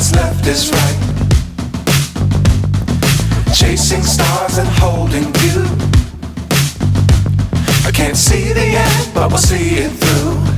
what's left is right. Chasing stars and holding you. I can't see the end, but we'll see it through.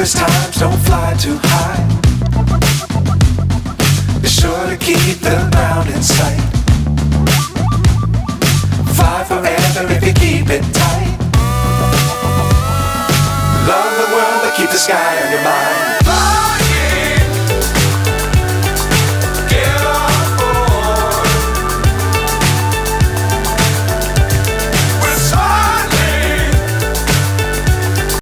Times don't fly too high. Be sure to keep the ground in sight. Fly forever if you keep it tight. Love the world but keep the sky on your mind.